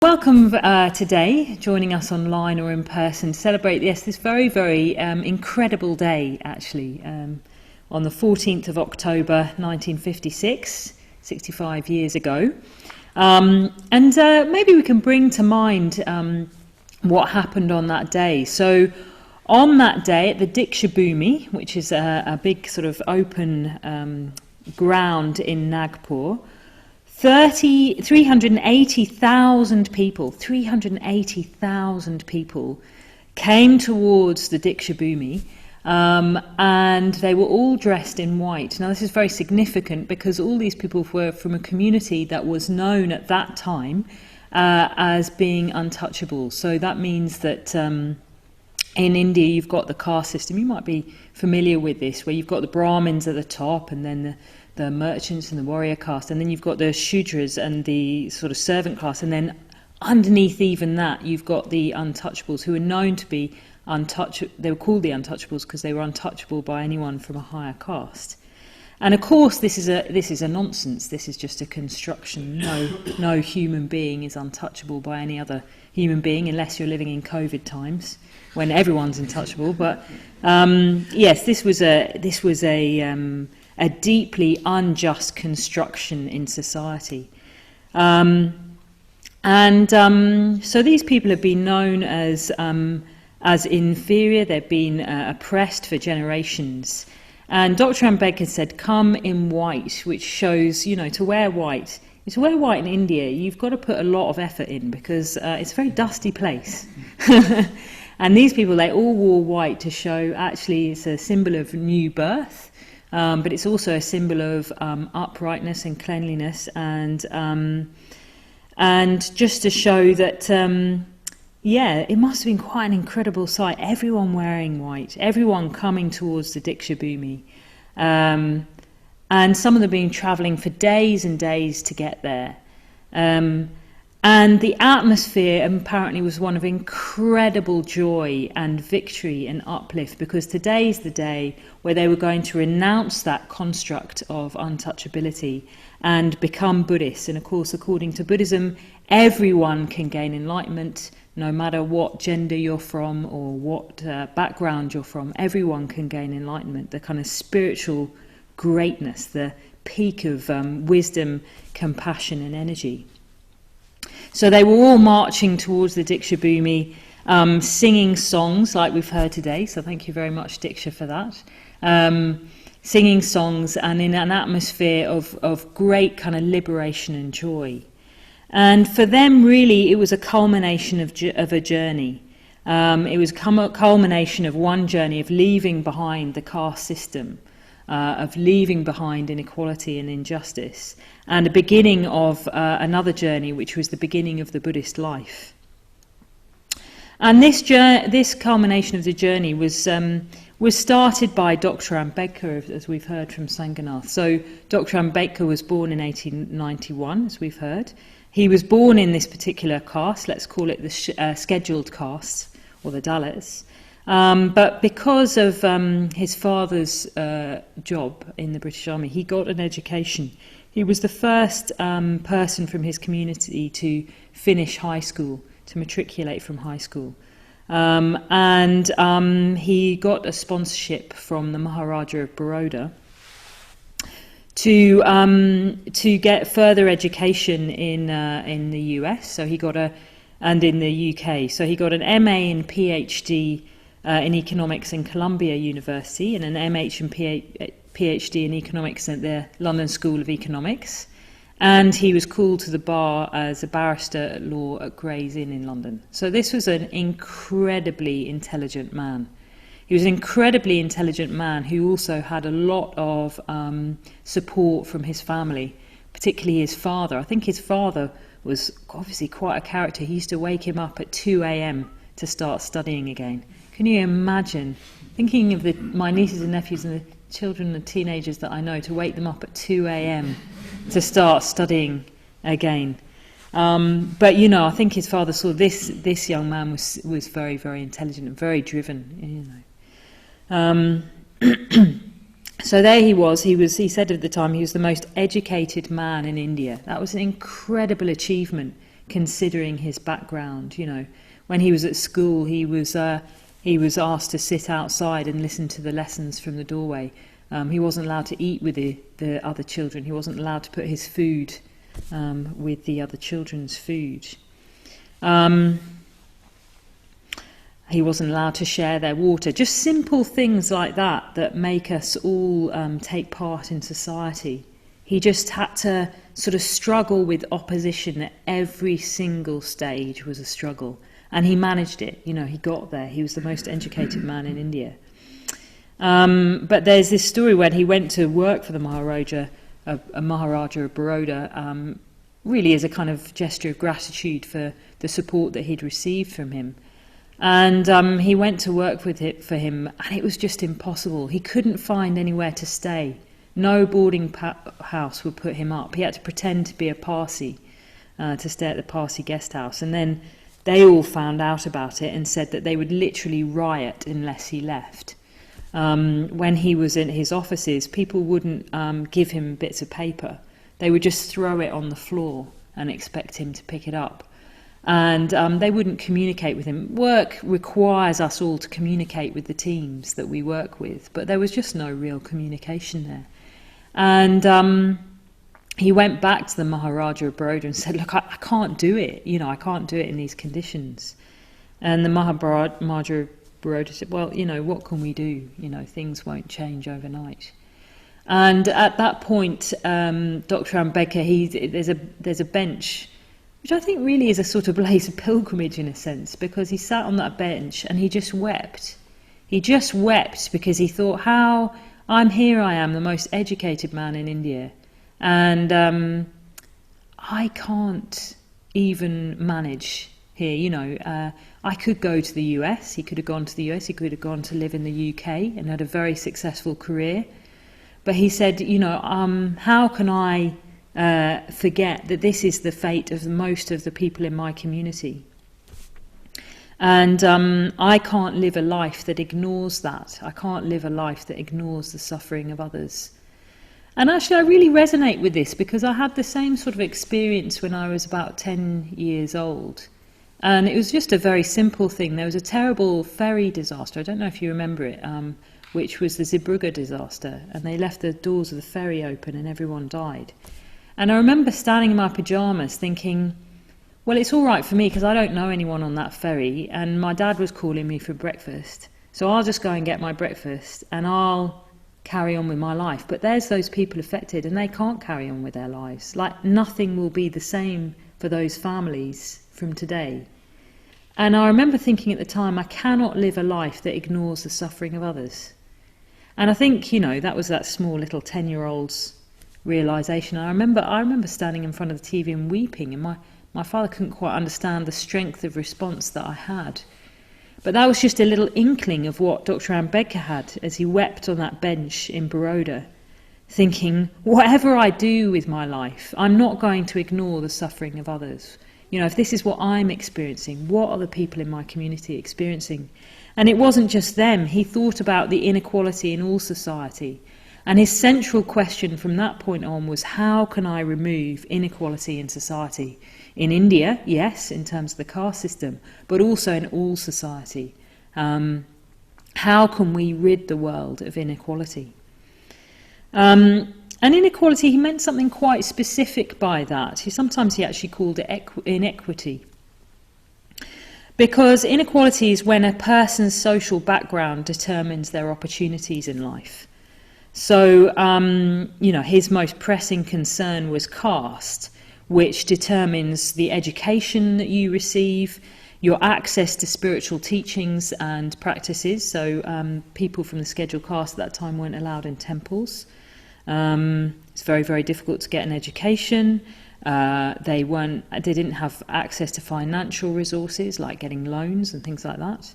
Welcome today, joining us online or in person to celebrate this very, very incredible day, actually, on the 14th of October 1956, 65 years ago. Maybe we can bring to mind what happened on that day. So on that day at the Diksha Bhumi, which is a big sort of open ground in Nagpur, 380,000 people came towards the Diksha Bhumi, and they were all dressed in white. Now this is very significant because all these people were from a community that was known at that time as being untouchable. So that means that in India you've got the caste system. You might be familiar with this, where you've got the Brahmins at the top, and then the merchants and the warrior caste, and then you've got the Shudras and the sort of servant class, and then underneath even that you've got the untouchables, who are known to be untouchable. They were called the untouchables because they were untouchable by anyone from a higher caste. And of course this is a nonsense. This is just a construction. No human being is untouchable by any other human being unless you're living in COVID times when everyone's untouchable. But yes, this was a deeply unjust construction in society. So these people have been known as inferior. They've been oppressed for generations. And Dr. Ambedkar said, "Come in white," which shows, to wear white. To wear white in India, you've got to put a lot of effort in because it's a very dusty place. And these people, they all wore white to show, actually, it's a symbol of new birth. But it's also a symbol of uprightness and cleanliness, and just to show that, it must have been quite an incredible sight. Everyone wearing white, everyone coming towards the Diksha Bhumi, and some of them being travelling for days and days to get there. And the atmosphere apparently was one of incredible joy and victory and uplift, because today's the day where they were going to renounce that construct of untouchability and become Buddhists. And of course, according to Buddhism, everyone can gain enlightenment, no matter what gender you're from or what background you're from. Everyone can gain enlightenment, the kind of spiritual greatness, the peak of wisdom, compassion and energy. So they were all marching towards the Diksha Bhumi, singing songs like we've heard today. So thank you very much, Diksha, for that. Singing songs and in an atmosphere of great kind of liberation and joy. And for them, really, it was a culmination of a journey. It was a culmination of one journey of leaving behind the caste system, of leaving behind inequality and injustice, and a beginning of another journey, which was the beginning of the Buddhist life. And this culmination of the journey was started by Dr. Ambedkar, as we've heard from Sangha. So Dr. Ambedkar was born in 1891, as we've heard. He was born in this particular caste, let's call it the scheduled caste, or the Dalits. But because of his father's job in the British Army, he got an education. He was the first person from his community to finish high school, to matriculate from high school. He got a sponsorship from the Maharaja of Baroda to get further education in the US. So he got and in the UK. So he got an MA and PhD in economics in Columbia University, and an MH and PhD in economics at the London School of Economics. And he was called to the bar as a barrister at law at Gray's Inn in London. So this was an incredibly intelligent man. He was an incredibly intelligent man who also had a lot of support from his family, particularly his father. I think his father was obviously quite a character. He used to wake him up at 2 a.m. to start studying again. Can you imagine thinking of my nieces and nephews and the children and teenagers that I know, to wake them up at 2 a.m. to start studying again? But I think his father saw this young man was very, very intelligent and very driven. So there he was. He said at the time he was the most educated man in India. That was an incredible achievement, considering his background. When he was at school, he was asked to sit outside and listen to the lessons from the doorway. He wasn't allowed to eat with the other children. He wasn't allowed to put his food with the other children's food. He wasn't allowed to share their water. Just simple things like that make us all take part in society. He just had to sort of struggle with opposition at every single stage was a struggle. And he managed it. He got there. He was the most educated man in India. But there's this story when he went to work for the Maharaja of Baroda, really as a kind of gesture of gratitude for the support that he'd received from him. And he went to work for him, and it was just impossible. He couldn't find anywhere to stay. No boarding house would put him up. He had to pretend to be a Parsi to stay at the Parsi guest house. And then they all found out about it and said that they would literally riot unless he left. When he was in his offices, people wouldn't give him bits of paper. They would just throw it on the floor and expect him to pick it up. And they wouldn't communicate with him. Work requires us all to communicate with the teams that we work with, but there was just no real communication there. And he went back to the Maharaja of Baroda and said, look, I can't do it. I can't do it in these conditions. And the Maharaja of Baroda said, well, what can we do? Things won't change overnight. And at that point, Dr. Ambedkar, there's a bench, which I think really is a sort of place of pilgrimage in a sense, because he sat on that bench and he just wept. He just wept because he thought, I am the most educated man in India, and I can't even manage here. I could go to the US, he could have gone to the US, he could have gone to live in the UK and had a very successful career. But he said, how can I forget that this is the fate of most of the people in my community? And I can't live a life that ignores that. I can't live a life that ignores the suffering of others. And actually I really resonate with this because I had the same sort of experience when I was about 10 years old. And it was just a very simple thing. There was a terrible ferry disaster, I don't know if you remember it, which was the Zeebrugge disaster. And they left the doors of the ferry open and everyone died. And I remember standing in my pyjamas thinking, well, it's all right for me because I don't know anyone on that ferry, and my dad was calling me for breakfast. So I'll just go and get my breakfast and I'll carry on with my life. But there's those people affected and they can't carry on with their lives. Like nothing will be the same for those families from today. And I remember thinking at the time, I cannot live a life that ignores the suffering of others. And I think, that was that small little 10-year-old's realisation. I remember standing in front of the TV and weeping, and my father couldn't quite understand the strength of response that I had. But that was just a little inkling of what Dr. Ambedkar had as he wept on that bench in Baroda, thinking, whatever I do with my life, I'm not going to ignore the suffering of others. If this is what I'm experiencing, what are the people in my community experiencing? And it wasn't just them. He thought about the inequality in all society. And his central question from that point on was, how can I remove inequality in society? In India, yes, in terms of the caste system, but also in all society. How can we rid the world of inequality? And inequality, he meant something quite specific by that. Sometimes he actually called it inequity. Because inequality is when a person's social background determines their opportunities in life. So, his most pressing concern was caste, which determines the education that you receive, your access to spiritual teachings and practices. So people from the scheduled caste at that time weren't allowed in temples. It's very, very difficult to get an education. They didn't have access to financial resources like getting loans and things like that.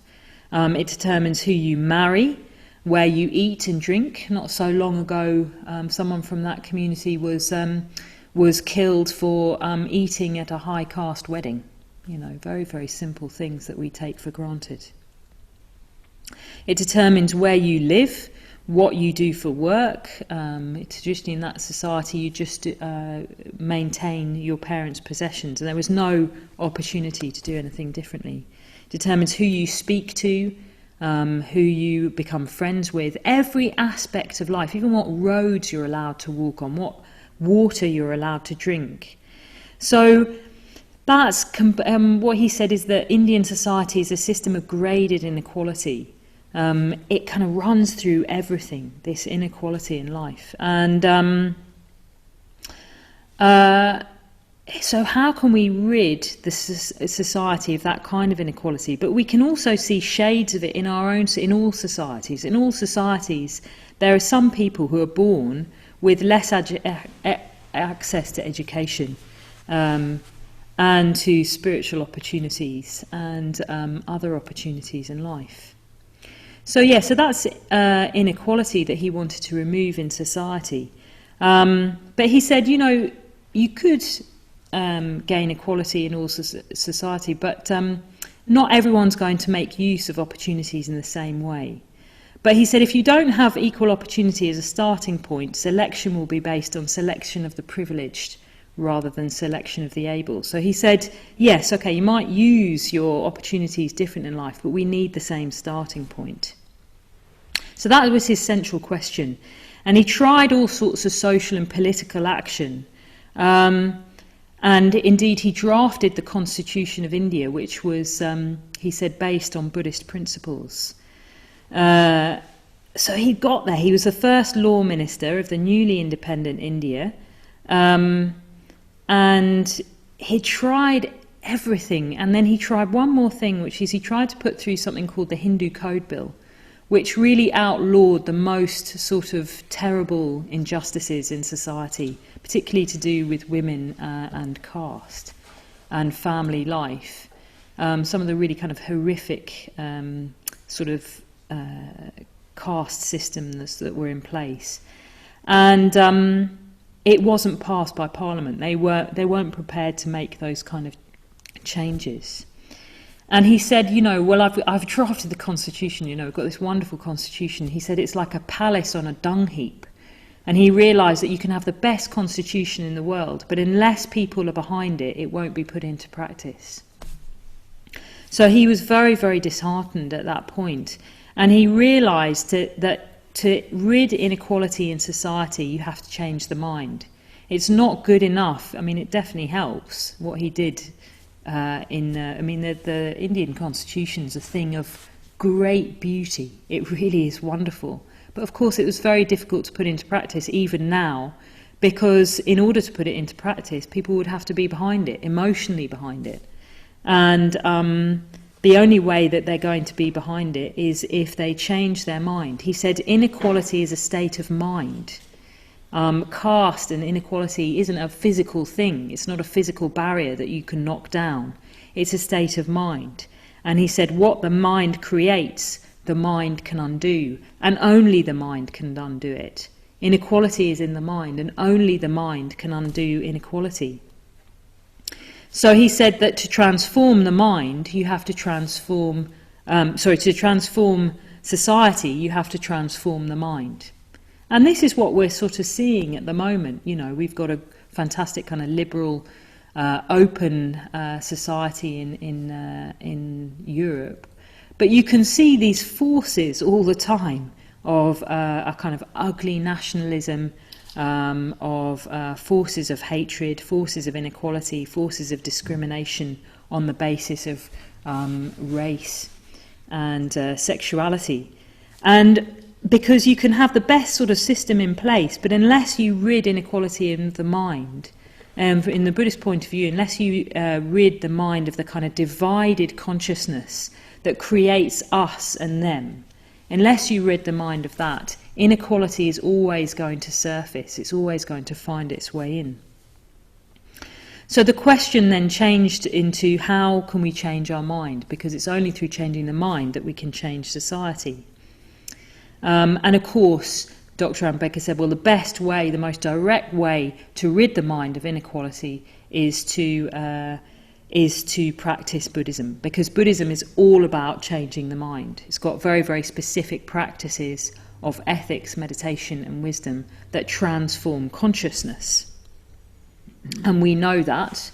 It determines who you marry, where you eat and drink. Not so long ago, someone from that community was killed for eating at a high caste wedding. Very, very simple things that we take for granted. It determines where you live, what you do for work. Traditionally in that society, you just maintain your parents' possessions, and there was no opportunity to do anything differently. Determines who you speak to, who you become friends with, every aspect of life, even what roads you're allowed to walk on, what water you're allowed to drink. So that's what he said is that Indian society is a system of graded inequality. It kind of runs through everything, this inequality in life. And so how can we rid the society of that kind of inequality? But we can also see shades of it in all societies. In all societies, there are some people who are born with less access to education and to spiritual opportunities and other opportunities in life. So that's inequality that he wanted to remove in society. But he said, you could gain equality in all society, but not everyone's going to make use of opportunities in the same way. But he said if you don't have equal opportunity as a starting point, selection will be based on selection of the privileged rather than selection of the able. So he said, yes, okay, you might use your opportunities different in life, but we need the same starting point. So that was his central question. And he tried all sorts of social and political action. And indeed, he drafted the Constitution of India, which was, he said, based on Buddhist principles. So he got there. He was the first law minister of the newly independent India. And he tried everything. And then he tried one more thing, which is he tried to put through something called the Hindu Code Bill, which really outlawed the most sort of terrible injustices in society, particularly to do with women and caste and family life. Some of the really kind of horrific caste systems that were in place. And it wasn't passed by Parliament. They weren't prepared to make those kind of changes. And he said, I've drafted the Constitution, we've got this wonderful Constitution. He said it's like a palace on a dung heap. And he realised that you can have the best Constitution in the world, but unless people are behind it, it won't be put into practice. So he was very, very disheartened at that point. And he realised that to rid inequality in society, you have to change the mind. It's not good enough. I mean, it definitely helps what he did. The Indian Constitution is a thing of great beauty. It really is wonderful. But of course it was very difficult to put into practice even now, because in order to put it into practice, people would have to be behind it, emotionally behind it. And the only way that they're going to be behind it is if they change their mind. He said inequality is a state of mind. Caste and inequality isn't a physical thing. It's not a physical barrier that you can knock down. It's a state of mind. And he said what the mind creates, the mind can undo, and only the mind can undo it. Inequality is in the mind, and only the mind can undo inequality. So he said that to transform the mind, you have to transform society, you have to transform the mind. And this is what we're sort of seeing at the moment. We've got a fantastic kind of liberal, open society in Europe. But you can see these forces all the time of a kind of ugly nationalism, of forces of hatred, forces of inequality, forces of discrimination on the basis of race and sexuality. And because you can have the best sort of system in place, but unless you rid inequality in the mind, in the Buddhist point of view, unless you rid the mind of the kind of divided consciousness that creates us and them, unless you rid the mind of that, inequality is always going to surface, it's always going to find its way in. So the question then changed into how can we change our mind, because it's only through changing the mind that we can change society. And of course, Dr. Ambedkar said, well, the best way, the most direct way to rid the mind of inequality is to practice Buddhism, because Buddhism is all about changing the mind. It's got very, very specific practices of ethics, meditation and wisdom that transform consciousness. And we know that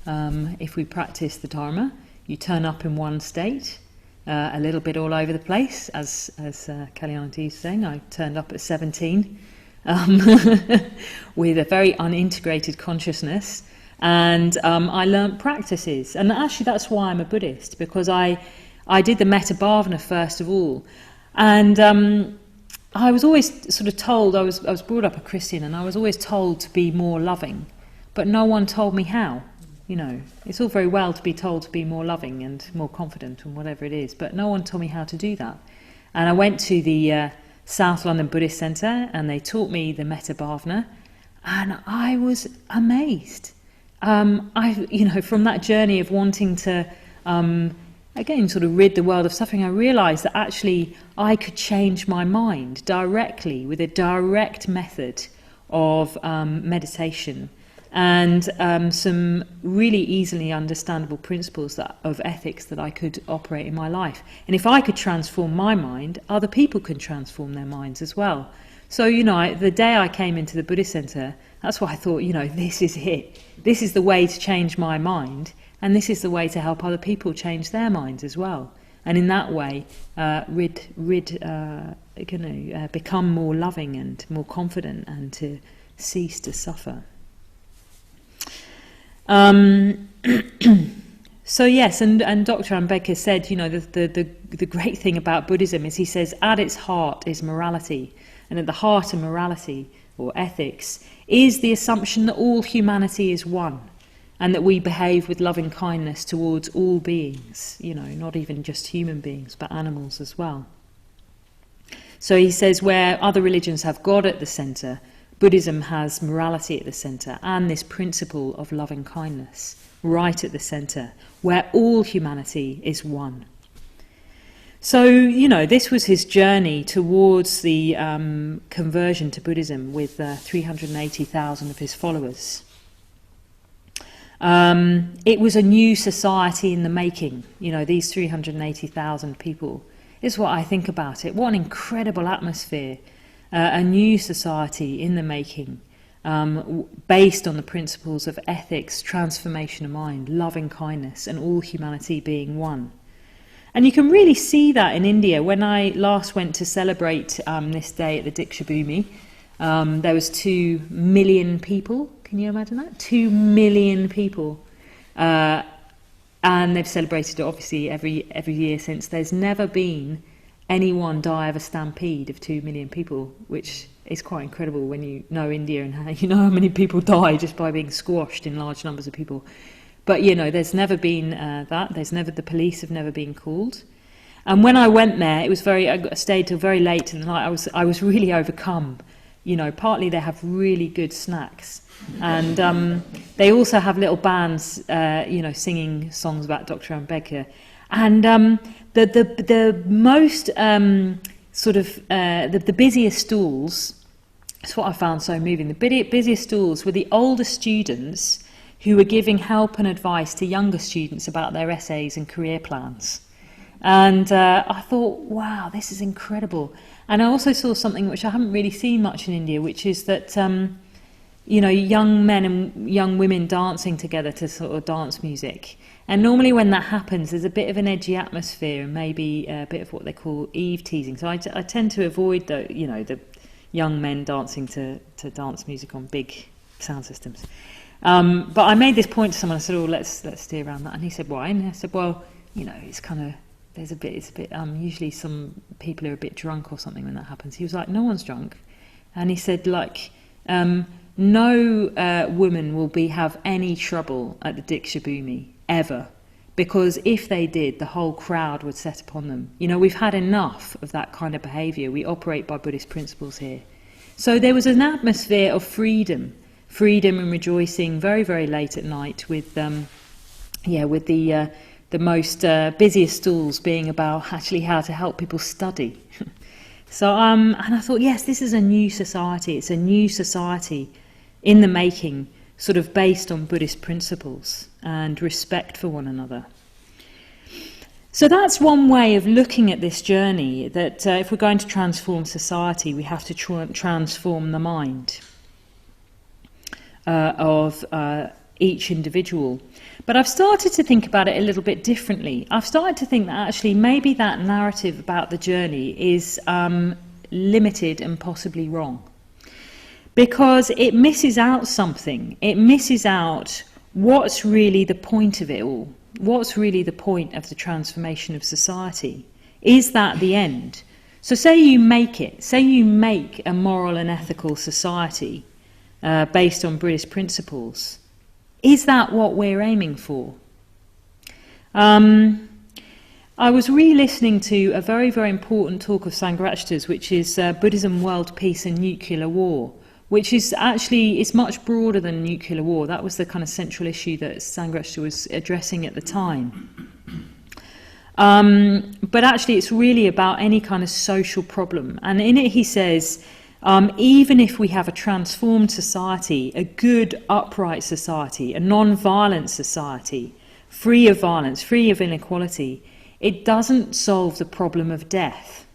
if we practice the Dharma, you turn up in one state, a little bit all over the place, as Kalyananti is saying. I turned up at 17 with a very unintegrated consciousness, and I learnt practices. And actually that's why I'm a Buddhist, because I did the Metta Bhavana first of all. And I was always sort of told, I was brought up a Christian, and I was always told to be more loving, but no one told me how. You know, it's all very well to be told to be more loving and more confident and whatever it is, but no one told me how to do that. And I went to the South London Buddhist Centre, and they taught me the Metta Bhavana, and I was amazed. From that journey of wanting to, again, sort of rid the world of suffering, I realised that actually I could change my mind directly with a direct method of meditation, and some really easily understandable principles of ethics that I could operate in my life. And if I could transform my mind, other people can transform their minds as well. So, the day I came into the Buddhist Centre, that's why I thought, this is it. This is the way to change my mind, and this is the way to help other people change their minds as well. And in that way, become more loving and more confident, and to cease to suffer. So yes, and Dr. Ambedkar said, the great thing about Buddhism is, he says, at its heart is morality, and at the heart of morality, or ethics, is the assumption that all humanity is one, and that we behave with loving kindness towards all beings, not even just human beings, but animals as well. So he says, where other religions have God at the centre, Buddhism has morality at the centre, and this principle of loving kindness right at the centre, where all humanity is one. So, this was his journey towards the conversion to Buddhism with 380,000 of his followers. It was a new society in the making, these 380,000 people. This is what I think about it. What an incredible atmosphere. A new society in the making, based on the principles of ethics, transformation of mind, loving kindness, and all humanity being one. And you can really see that in India. When I last went to celebrate this day at the Diksha Bhumi, there was 2 million people. Can you imagine that? 2 million people. And they've celebrated it obviously every year since. There's never been anyone die of a stampede of 2 million people, which is quite incredible when you know India and how many people die just by being squashed in large numbers of people. But there's never been that. The police have never been called. And when I went there, I stayed till very late in the night. I was really overcome. Partly they have really good snacks, and they also have little bands, singing songs about Dr. Ambedkar. And the most the busiest stalls, that's what I found so moving, the busiest stalls were the older students who were giving help and advice to younger students about their essays and career plans. And I thought, wow, this is incredible. And I also saw something which I haven't really seen much in India, which is that young men and young women dancing together to sort of dance music. And normally when that happens, there's a bit of an edgy atmosphere and maybe a bit of what they call Eve teasing. So I tend to avoid the young men dancing to dance music on big sound systems. But I made this point to someone. I said, "Oh, let's steer around that." And he said, "Why?" And I said, "Well, it's kind of it's a bit. Usually some people are a bit drunk or something when that happens." He was like, "No one's drunk," and he said, no woman will have any trouble at the Diksha Bhumi ever, because if they did, the whole crowd would set upon them. We've had enough of that kind of behaviour. We operate by Buddhist principles here. So there was an atmosphere of freedom and rejoicing very, very late at night with the most busiest stalls being about actually how to help people study. So and I thought, yes, this is a new society. It's a new society in the making, sort of based on Buddhist principles and respect for one another. So that's one way of looking at this journey, that if we're going to transform society, we have to transform the mind of each individual. But I've started to think about it a little bit differently. I've started to think that actually maybe that narrative about the journey is limited and possibly wrong, because it misses out something. It misses out what's really the point of it all. What's really the point of the transformation of society? Is that the end? So say you make a moral and ethical society based on Buddhist principles. Is that what we're aiming for? I was re-listening to a very, very important talk of Sangha's, which is Buddhism, World Peace and Nuclear War, which is actually, it's much broader than nuclear war. That was the kind of central issue that Sangha was addressing at the time. But actually it's really about any kind of social problem. And in it he says, even if we have a transformed society, a good, upright society, a non-violent society, free of violence, free of inequality, it doesn't solve the problem of death.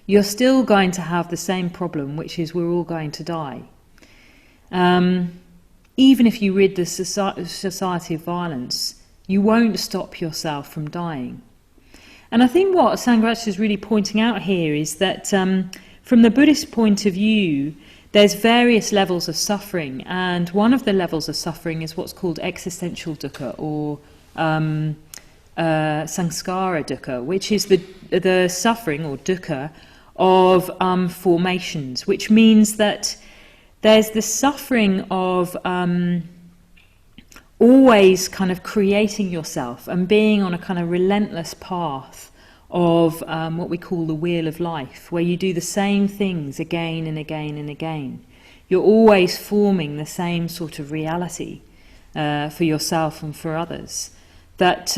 You're still going to have the same problem, which is we're all going to die. Even if you rid the society of violence, you won't stop yourself from dying. And I think what Sangha is really pointing out here is that from the Buddhist point of view, there's various levels of suffering, and one of the levels of suffering is what's called existential dukkha, or samskara dukkha, which is the suffering, or dukkha, of formations, which means that there's the suffering of always kind of creating yourself and being on a kind of relentless path of what we call the wheel of life, where you do the same things again and again and again. You're always forming the same sort of reality for yourself and for others. That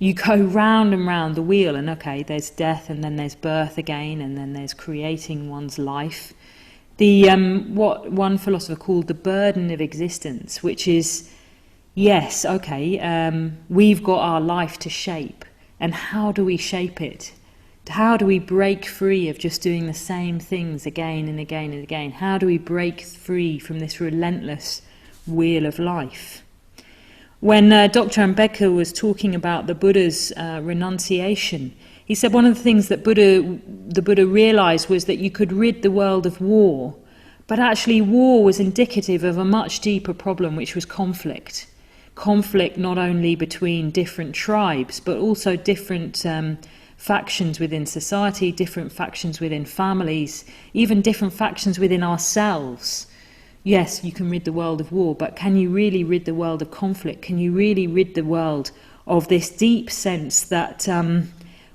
you go round and round the wheel, and okay, there's death, and then there's birth again, and then there's creating one's life. The what one philosopher called the burden of existence, which is, yes, okay, we've got our life to shape, and how do we shape it? How do we break free of just doing the same things again and again and again? How do we break free from this relentless wheel of life? When Dr. Ambedkar was talking about the Buddha's renunciation, he said one of the things that the Buddha realized was that you could rid the world of war, but actually war was indicative of a much deeper problem, which was conflict. Conflict not only between different tribes, but also different factions within society, different factions within families, even different factions within ourselves. Yes, you can rid the world of war, but can you really rid the world of conflict? Can you really rid the world of this deep sense that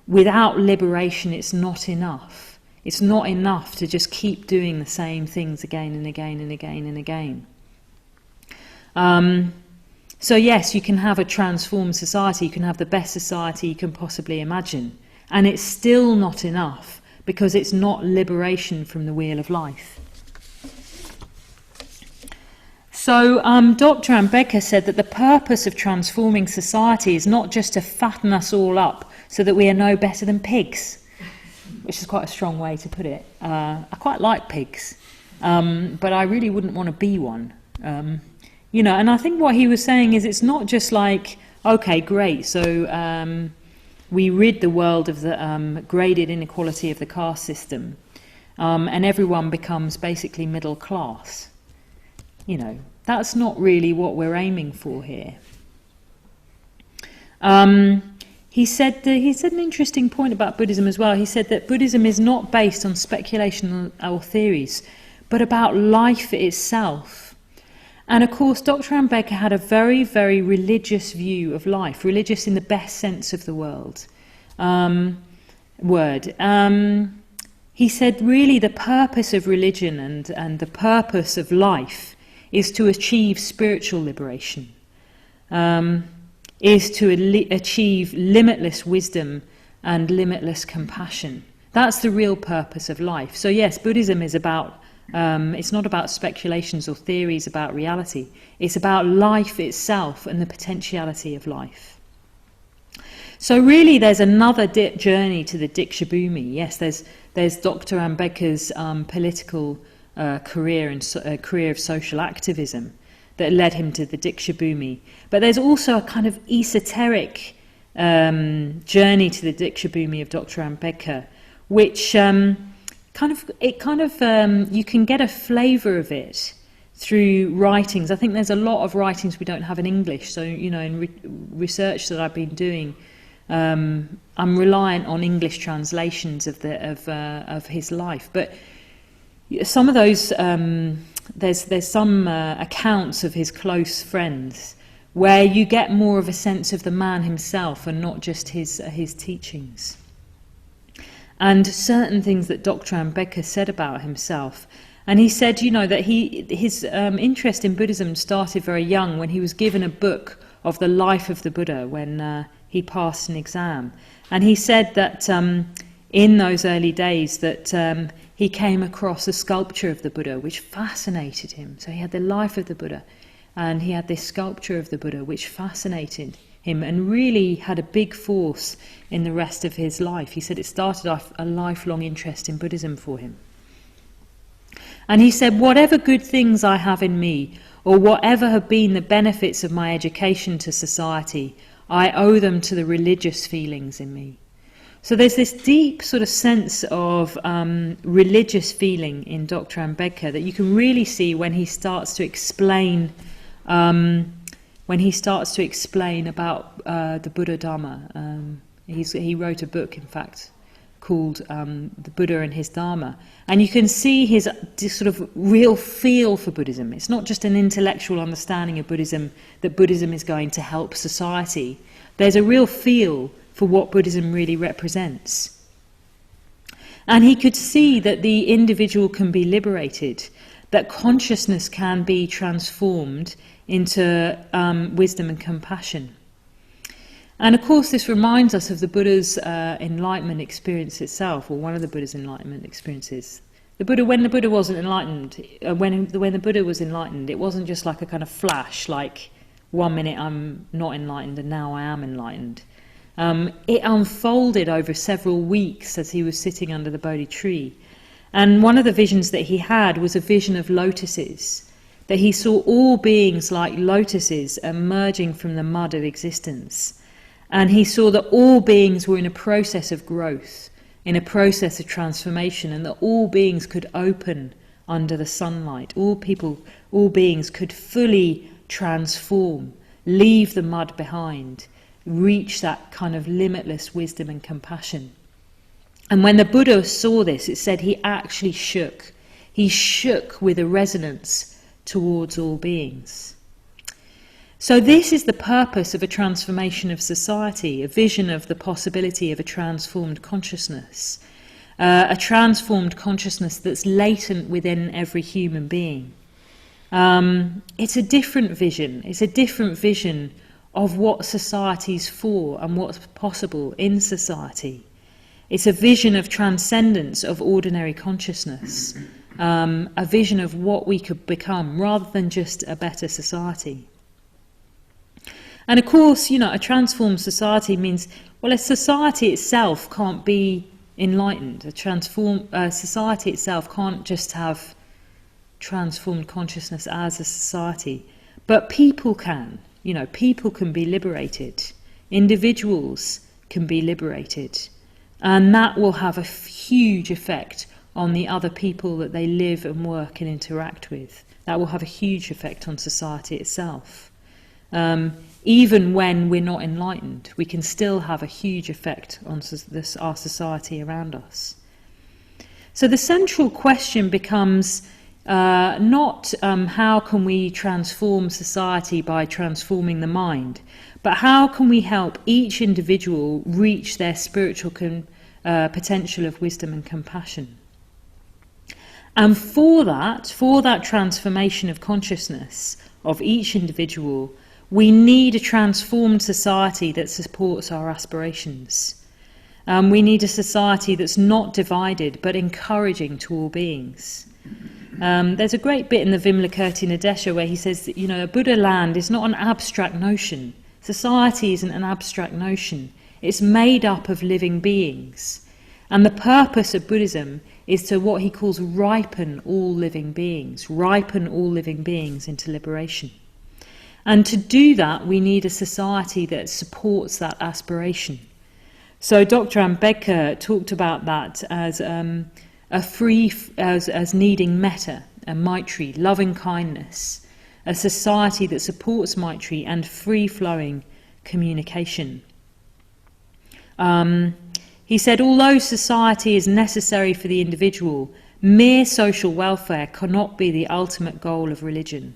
without liberation it's not enough? It's not enough to just keep doing the same things again and again and again and again. So yes, you can have a transformed society, you can have the best society you can possibly imagine, and it's still not enough because it's not liberation from the wheel of life. So Dr. Ambedkar said that the purpose of transforming society is not just to fatten us all up so that we are no better than pigs, which is quite a strong way to put it. I quite like pigs, but I really wouldn't want to be one. And I think what he was saying is it's not just like, okay, great, so we rid the world of the graded inequality of the caste system, and everyone becomes basically middle class. That's not really what we're aiming for here. He said an interesting point about Buddhism as well. He said that Buddhism is not based on speculation or theories, but about life itself. And of course, Dr. Ambedkar had a very, very religious view of life, religious in the best sense of the word. He said really the purpose of religion and the purpose of life is to achieve spiritual liberation, is to achieve limitless wisdom and limitless compassion. That's the real purpose of life. So yes, Buddhism is about, it's not about speculations or theories about reality. It's about life itself and the potentiality of life. So really there's another journey to the Dikshubhumi. Yes, there's Dr. Ambedkar's political career and career of social activism that led him to the Dikshubhumi. But there's also a kind of esoteric journey to the Dikshubhumi of Dr. Ambedkar, which you can get a flavour of it through writings. I think there's a lot of writings we don't have in English. So, in research that I've been doing, I'm reliant on English translations of his life. But some of those, there's some accounts of his close friends where you get more of a sense of the man himself and not just his teachings. And certain things that Dr. Ambedkar said about himself. And he said, that his interest in Buddhism started very young, when he was given a book of the life of the Buddha when he passed an exam. And he said that in those early days that he came across a sculpture of the Buddha which fascinated him. So he had the life of the Buddha, and he had this sculpture of the Buddha which fascinated him and really had a big force in the rest of his life. He said it started off a lifelong interest in Buddhism for him. And he said, whatever good things I have in me, or whatever have been the benefits of my education to society, I owe them to the religious feelings in me. So there's this deep sort of sense of religious feeling in Dr. Ambedkar that you can really see when he starts to explain about the Buddha Dhamma. He wrote a book, in fact, called The Buddha and His Dharma. And you can see his sort of real feel for Buddhism. It's not just an intellectual understanding of Buddhism, that Buddhism is going to help society. There's a real feel for what Buddhism really represents. And he could see that the individual can be liberated, that consciousness can be transformed into wisdom and compassion. And of course this reminds us of the Buddha's enlightenment experience itself, or one of the Buddha's enlightenment experiences. When the Buddha wasn't enlightened, when the Buddha was enlightened, it wasn't just like a kind of flash, like 1 minute I'm not enlightened and now I am enlightened. It unfolded over several weeks as he was sitting under the Bodhi tree. And one of the visions that he had was a vision of lotuses, that he saw all beings like lotuses emerging from the mud of existence. And he saw that all beings were in a process of growth, in a process of transformation, and that all beings could open under the sunlight. All beings could fully transform, leave the mud behind, reach that kind of limitless wisdom and compassion. And when the Buddha saw this, it said he actually shook. He shook with a resonance towards all beings. So this is the purpose of a transformation of society, a vision of the possibility of a transformed consciousness that's latent within every human being. It's a different vision. It's a different vision of what society's for and what's possible in society. It's a vision of transcendence of ordinary consciousness, a vision of what we could become rather than just a better society. And of course, a transformed society means, a society itself can't be enlightened. A society itself can't just have transformed consciousness as a society, but people can. People can be liberated. Individuals can be liberated. And that will have a huge effect on the other people that they live and work and interact with. That will have a huge effect on society itself. Even when we're not enlightened, we can still have a huge effect on our society around us. So the central question becomes not how can we transform society by transforming the mind, but how can we help each individual reach their spiritual potential of wisdom and compassion. And for that transformation of consciousness of each individual, we need a transformed society that supports our aspirations. We need a society that's not divided but encouraging to all beings. There's a great bit in the Vimlakirti Nadesha where he says that, Buddha land is not an abstract notion. Society isn't an abstract notion. It's made up of living beings. And the purpose of Buddhism is to what he calls ripen all living beings into liberation. And to do that, we need a society that supports that aspiration. So Dr. Ambedkar talked about that as as needing metta, a maitri, loving kindness, a society that supports maitri and free-flowing communication. He said, although society is necessary for the individual, mere social welfare cannot be the ultimate goal of religion.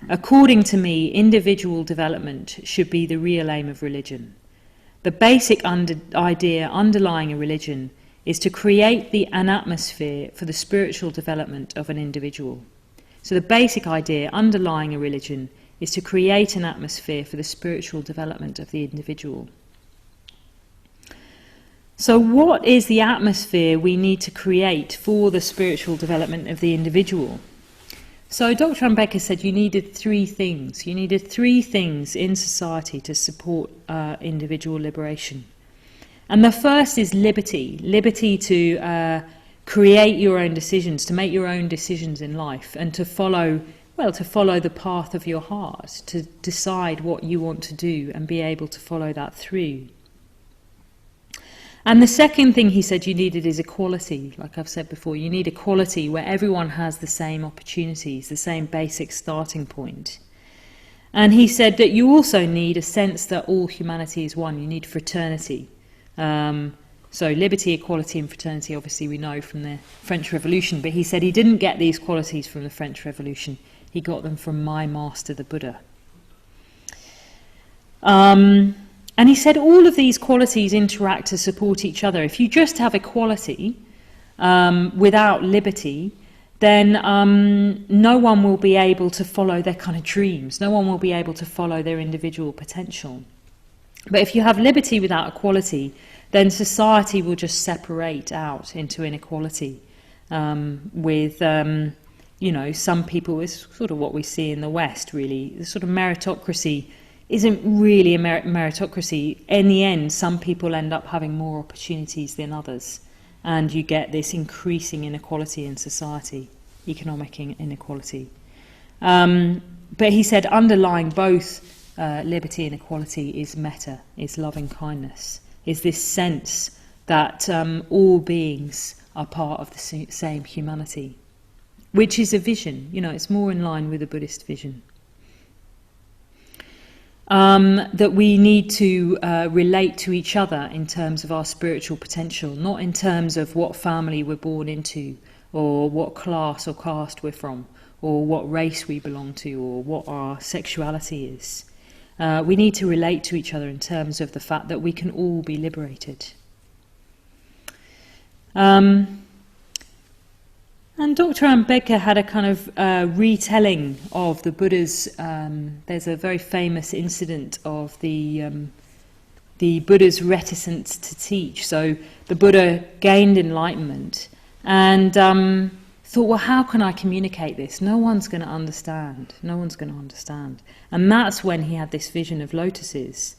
According to me, individual development should be the real aim of religion. The basic idea underlying a religion is to create an atmosphere for the spiritual development of an individual. So the basic idea underlying a religion is to create an atmosphere for the spiritual development of the individual. So what is the atmosphere we need to create for the spiritual development of the individual? So Dr. Ambedkar said you needed three things. You needed three things in society to support individual liberation. And the first is liberty. Liberty to create your own decisions, to make your own decisions in life, and to follow the path of your heart, to decide what you want to do and be able to follow that through. And the second thing he said you needed is equality. Like I've said before, you need equality where everyone has the same opportunities, the same basic starting point. And he said that you also need a sense that all humanity is one. You need fraternity. So liberty, equality and fraternity, obviously we know from the French Revolution, but he said he didn't get these qualities from the French Revolution. He got them from my master, the Buddha. And he said all of these qualities interact to support each other. If you just have equality without liberty, then no one will be able to follow their kind of dreams. No one will be able to follow their individual potential. But if you have liberty without equality, then society will just separate out into inequality with, some people. It's sort of what we see in the West, really. The sort of meritocracy isn't really a meritocracy. In the end, some people end up having more opportunities than others, and you get this increasing inequality in society, economic inequality. But he said underlying both liberty and equality is metta, is loving kindness, is this sense that all beings are part of the same humanity, which is a vision. It's more in line with the Buddhist vision. That we need to relate to each other in terms of our spiritual potential, not in terms of what family we're born into, or what class or caste we're from, or what race we belong to, or what our sexuality is. We need to relate to each other in terms of the fact that we can all be liberated. And Dr. Ambedkar had a kind of retelling of the Buddha's. There's a very famous incident of the Buddha's reticence to teach. So the Buddha gained enlightenment and thought, well, how can I communicate this? No one's going to understand. No one's going to understand. And that's when he had this vision of lotuses.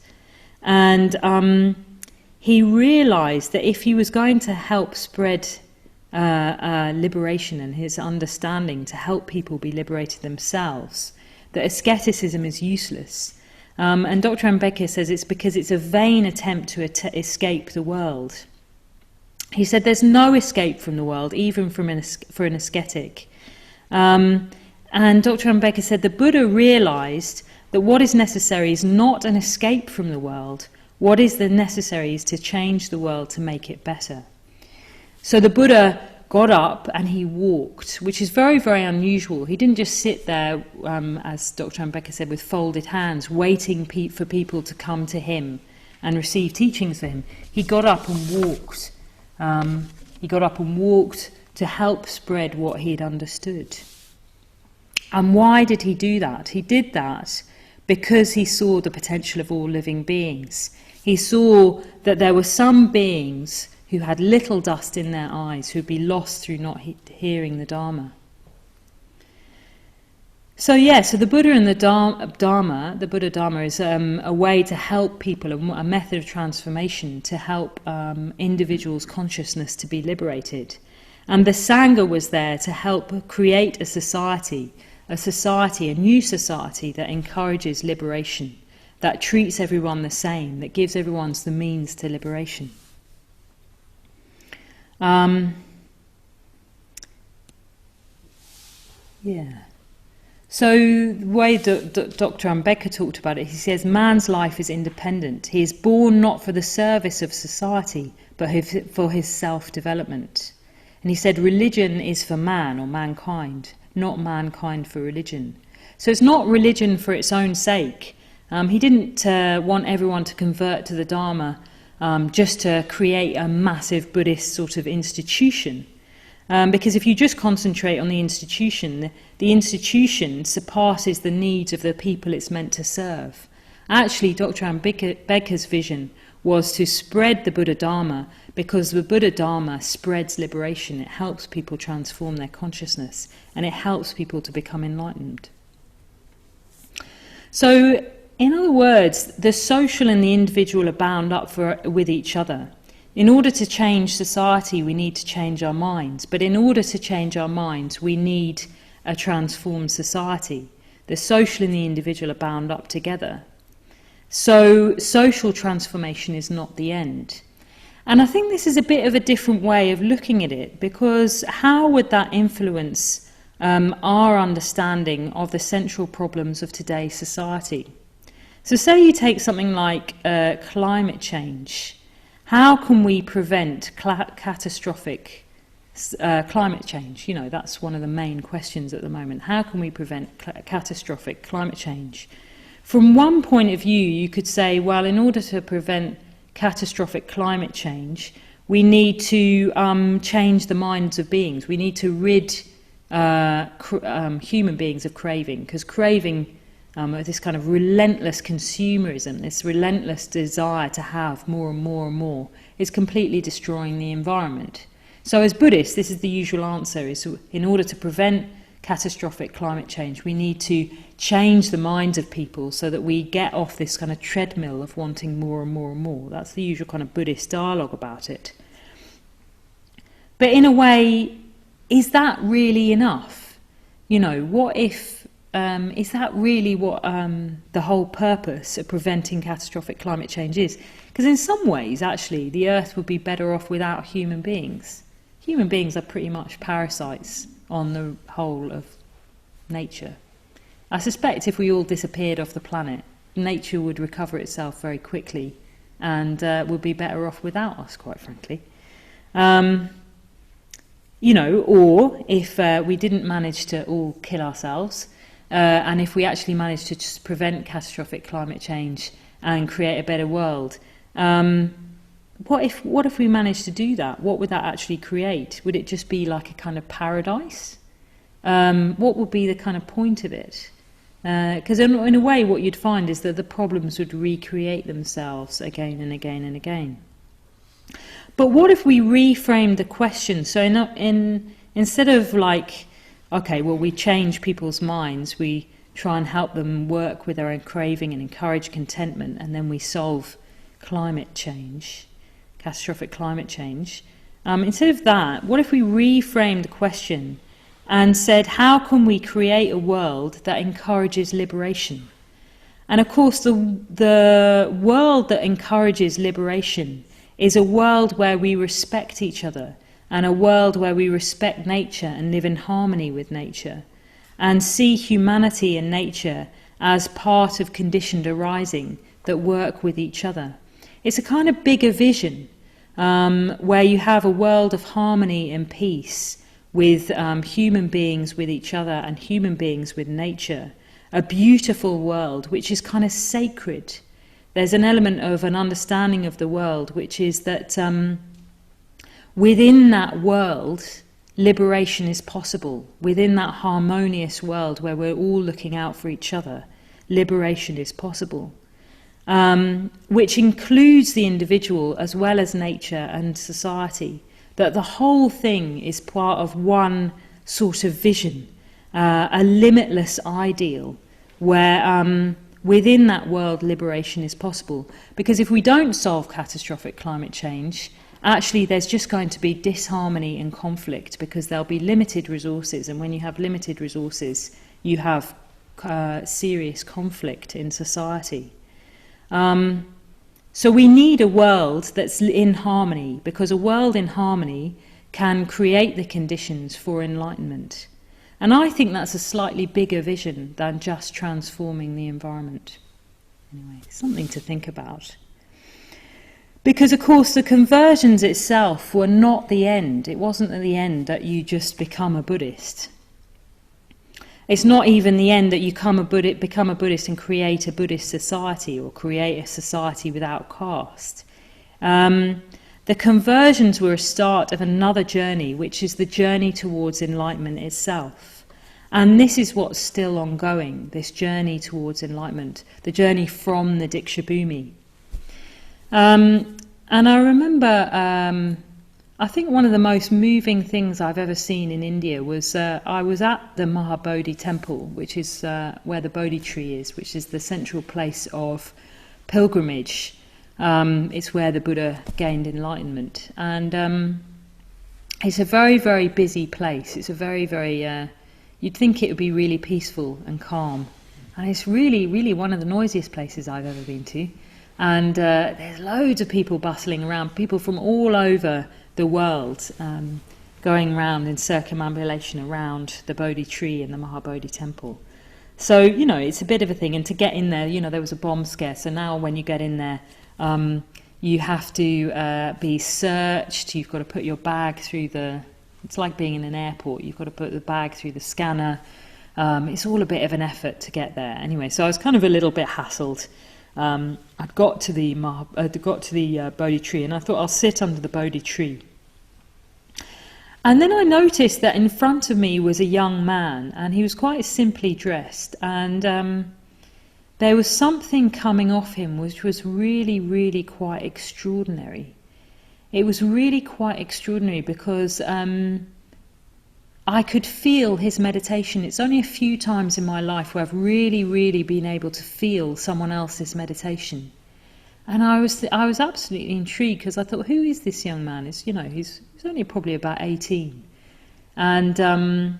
And he realized that if he was going to help spread liberation and his understanding to help people be liberated themselves, that asceticism is useless. And Dr. Ambedkar says it's because it's a vain attempt to escape the world. He said there's no escape from the world, even for an ascetic. And Dr. Ambedkar said the Buddha realized that what is necessary is not an escape from the world. What is necessary is to change the world to make it better. So the Buddha got up and he walked, which is very, very unusual. He didn't just sit there, as Dr. Ambedkar said, with folded hands, waiting for people to come to him and receive teachings from him. He got up and walked. He got up and walked to help spread what he'd understood. And why did he do that? He did that because he saw the potential of all living beings. He saw that there were some beings who had little dust in their eyes, who'd be lost through not hearing the Dharma. So the Buddha and the Dharma, the Buddha Dharma is a way to help people, a method of transformation to help individuals' consciousness to be liberated. And the Sangha was there to help create a society, a new society that encourages liberation, that treats everyone the same, that gives everyone the means to liberation. So the way Dr. Ambedkar talked about it, he says, man's life is independent. He is born not for the service of society, but for his self-development. And he said religion is for man or mankind, not mankind for religion. So it's not religion for its own sake. He didn't want everyone to convert to the Dharma just to create a massive Buddhist sort of institution. Because if you just concentrate on the institution surpasses the needs of the people it's meant to serve. Actually, Dr. Ambedkar's vision was to spread the Buddha Dharma, because the Buddha Dharma spreads liberation. It helps people transform their consciousness, and it helps people to become enlightened. So, in other words, the social and the individual are bound up with each other. In order to change society, we need to change our minds. But in order to change our minds, we need a transformed society. The social and the individual are bound up together. So social transformation is not the end. And I think this is a bit of a different way of looking at it, because how would that influence our understanding of the central problems of today's society? So say you take something like climate change. How can we prevent catastrophic climate change? You know, that's one of the main questions at the moment. How can we prevent catastrophic climate change? From one point of view, you could say, well, in order to prevent catastrophic climate change, we need to change the minds of beings. We need to rid human beings of craving, because craving, this kind of relentless consumerism, this relentless desire to have more and more and more, is completely destroying the environment. So as Buddhists, this is the usual answer, is in order to prevent catastrophic climate change, we need to change the minds of people so that we get off this kind of treadmill of wanting more and more and more. That's the usual kind of Buddhist dialogue about it. But in a way, is that really enough? You know, what if is that really what the whole purpose of preventing catastrophic climate change is? Because in some ways, actually, the Earth would be better off without human beings. Human beings are pretty much parasites on the whole of nature. I suspect if we all disappeared off the planet, nature would recover itself very quickly and would be better off without us, quite frankly. You know, or if we didn't manage to all kill ourselves, and if we actually managed to just prevent catastrophic climate change and create a better world, what if we managed to do that? What would that actually create? Would it just be like a kind of paradise? What would be the kind of point of it? Because in a way, what you'd find is that the problems would recreate themselves again and again and again. But what if we reframed the question? So instead of like, okay, well, we change people's minds, we try and help them work with their own craving and encourage contentment, and then we solve climate change, catastrophic climate change. Instead of that, what if we reframed the question and said, how can we create a world that encourages liberation? And of course, the world that encourages liberation is a world where we respect each other, and a world where we respect nature and live in harmony with nature, and see humanity and nature as part of conditioned arising that work with each other. It's a kind of bigger vision, where you have a world of harmony and peace with human beings with each other and human beings with nature. A beautiful world which is kind of sacred. There's an element of an understanding of the world which is that within that world, liberation is possible. Within that harmonious world where we're all looking out for each other, liberation is possible. Which includes the individual as well as nature and society. That the whole thing is part of one sort of vision. a limitless ideal where within that world liberation is possible. Because if we don't solve catastrophic climate change, actually there's just going to be disharmony and conflict, because there'll be limited resources, and when you have limited resources you have serious conflict in society. So we need a world that's in harmony, because a world in harmony can create the conditions for enlightenment. And I think that's a slightly bigger vision than just transforming the environment. Anyway, something to think about. Because, of course, the conversions itself were not the end. It wasn't at the end that you just become a Buddhist. It's not even the end that you become a Buddhist and create a Buddhist society, or create a society without caste. The conversions were a start of another journey, which is the journey towards enlightenment itself. And this is what's still ongoing, this journey towards enlightenment, the journey from the Diksha Bhumi. And I remember, I think one of the most moving things I've ever seen in India was I was at the Mahabodhi Temple, which is where the Bodhi tree is, which is the central place of pilgrimage. It's where the Buddha gained enlightenment. And it's a very, very busy place. It's a very, very... you'd think it would be really peaceful and calm. And it's really, really one of the noisiest places I've ever been to. And there's loads of people bustling around, people from all over the world, going around in circumambulation around the Bodhi tree in the Mahabodhi Temple. So, you know, it's a bit of a thing. And to get in there, you know, there was a bomb scare. So now when you get in there, you have to be searched. You've got to put your bag through the... It's like being in an airport. You've got to put the bag through the scanner. It's all a bit of an effort to get there. Anyway, so I was kind of a little bit hassled. I'd got to the Bodhi tree, and I thought I'll sit under the Bodhi tree. And then I noticed that in front of me was a young man, and he was quite simply dressed, and there was something coming off him which was really, really quite extraordinary. It was really quite extraordinary because I could feel his meditation. It's only a few times in my life where I've really, really been able to feel someone else's meditation. And I was absolutely intrigued, because I thought, who is this young man? He's only probably about 18. And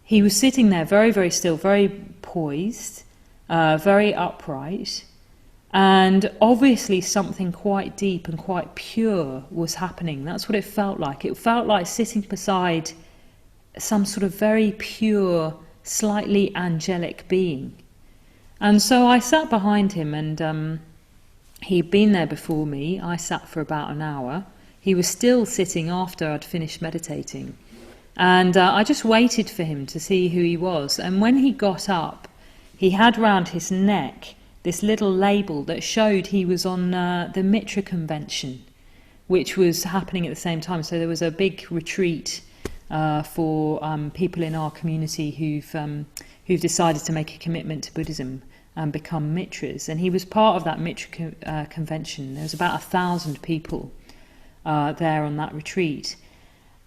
he was sitting there very, very still, very poised, very upright. And obviously something quite deep and quite pure was happening. That's what it felt like. It felt like sitting beside some sort of very pure, slightly angelic being. And so I sat behind him, and he'd been there before me. I sat for about an hour. He was still sitting after I'd finished meditating. And I just waited for him to see who he was. And when he got up, he had round his neck this little label that showed he was on the Mitra Convention, which was happening at the same time. So there was a big retreat for people in our community who've decided to make a commitment to Buddhism and become Mitras. And he was part of that Mitra Convention. There was about 1,000 people there on that retreat.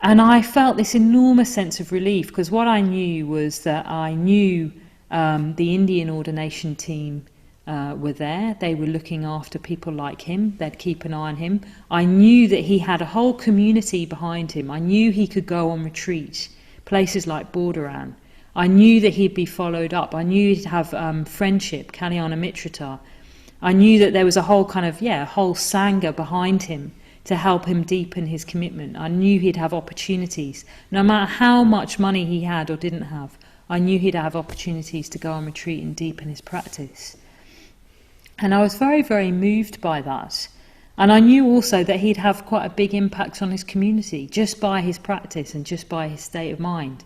And I felt this enormous sense of relief, because what I knew was that I knew the Indian ordination team were there. They were looking after people like him. They'd keep an eye on him. I knew that he had a whole community behind him. I knew he could go on retreat, places like Borderan. I knew that he'd be followed up. I knew he'd have friendship, Kalyana Mitrata. I knew that there was a whole whole Sangha behind him to help him deepen his commitment. I knew he'd have opportunities. No matter how much money he had or didn't have, I knew he'd have opportunities to go on retreat and deepen his practice. And I was very, very moved by that. And I knew also that he'd have quite a big impact on his community just by his practice and just by his state of mind.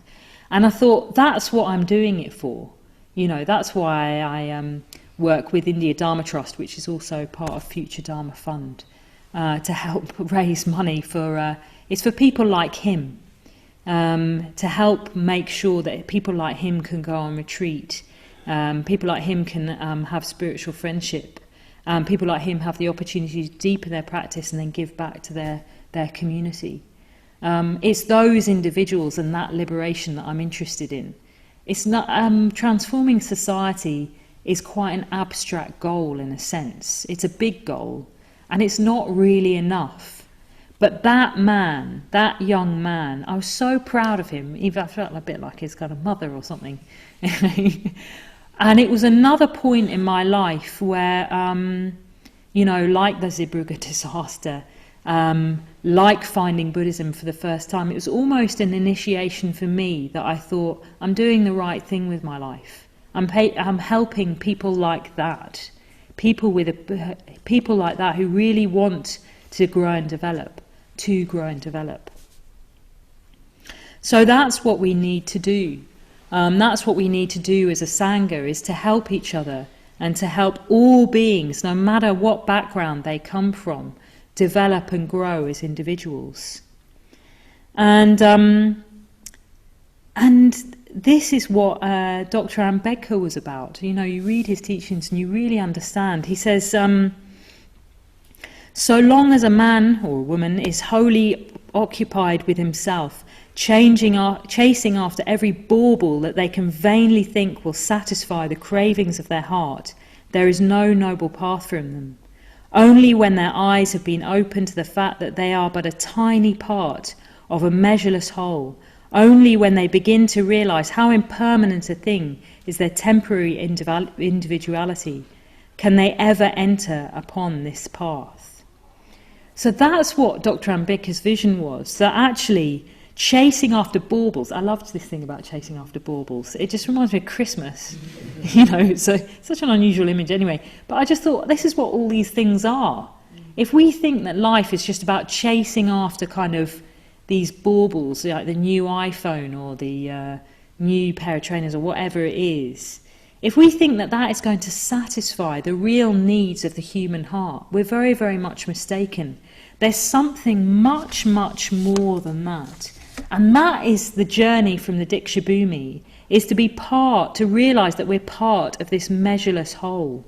And I thought, that's what I'm doing it for. You know, that's why I work with India Dharma Trust, which is also part of Future Dharma Fund, to help raise money for, it's for people like him, to help make sure that people like him can go on retreat. People like him can have spiritual friendship. People like him have the opportunity to deepen their practice and then give back to their community. It's those individuals and that liberation that I'm interested in. it's not transforming society is quite an abstract goal in a sense. It's a big goal, and it's not really enough. But that man, that young man, I was so proud of him. Even I felt a bit like his kind of mother or something. And it was another point in my life where, like the Zeebrugge disaster, like finding Buddhism for the first time, it was almost an initiation for me that I thought, I'm doing the right thing with my life. I'm helping people like that, people like that who really want to grow and develop, So that's what we need to do. That's what we need to do as a Sangha, is to help each other and to help all beings, no matter what background they come from, develop and grow as individuals. And this is what Dr. Ambedkar was about. You read his teachings and you really understand. He says, so long as a man or a woman is wholly occupied with himself, chasing after every bauble that they can vainly think will satisfy the cravings of their heart, there is no noble path from them. Only when their eyes have been opened to the fact that they are but a tiny part of a measureless whole, only when they begin to realise how impermanent a thing is their temporary individuality, can they ever enter upon this path. So that's what Dr. Ambedkar's vision was, that actually chasing after baubles. I loved this thing about chasing after baubles. It just reminds me of Christmas. It's such an unusual image anyway. But I just thought, this is what all these things are. If we think that life is just about chasing after kind of these baubles, like the new iPhone or the new pair of trainers or whatever it is, if we think that that is going to satisfy the real needs of the human heart, we're very, very much mistaken. There's something much, much more than that. And that is the journey from the Diksha Bhumi, is to realise that we're part of this measureless whole.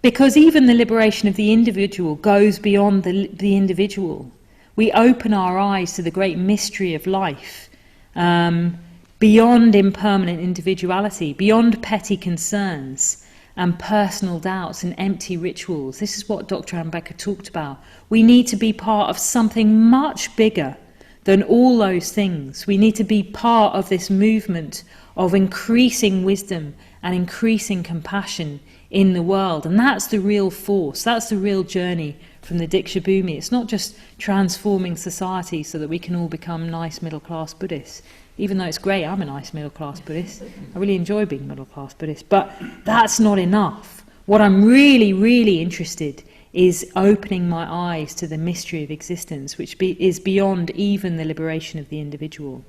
Because even the liberation of the individual goes beyond the individual. We open our eyes to the great mystery of life, beyond impermanent individuality, beyond petty concerns and personal doubts and empty rituals. This is what Dr. Ambedkar talked about. We need to be part of something much bigger than all those things. We need to be part of this movement of increasing wisdom and increasing compassion in the world. And that's the real force, that's the real journey from the Diksha Bhumi. It's not just transforming society so that we can all become nice middle-class Buddhists. Even though it's great, I'm a nice middle-class Buddhist. I really enjoy being middle-class Buddhist. But that's not enough. What I'm really, really interested is opening my eyes to the mystery of existence, which is beyond even the liberation of the individual.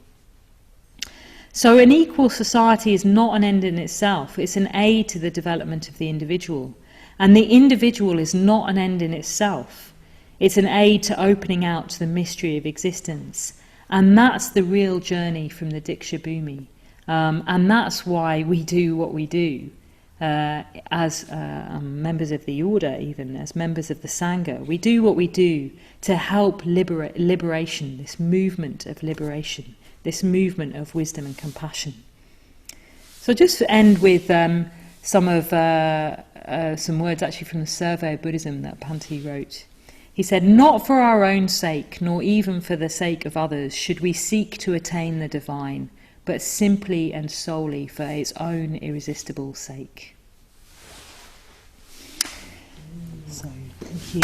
So an equal society is not an end in itself. It's an aid to the development of the individual. And the individual is not an end in itself. It's an aid to opening out to the mystery of existence. And that's the real journey from the Diksha Bhumi. And that's why we do what we do. As members of the order, even as members of the Sangha, we do what we do to help liberation, this movement of liberation, this movement of wisdom and compassion. So just to end with some words actually from the Survey of Buddhism that Panti wrote. He said, "Not for our own sake, nor even for the sake of others, should we seek to attain the divine, but simply and solely for its own irresistible sake." So, thank you.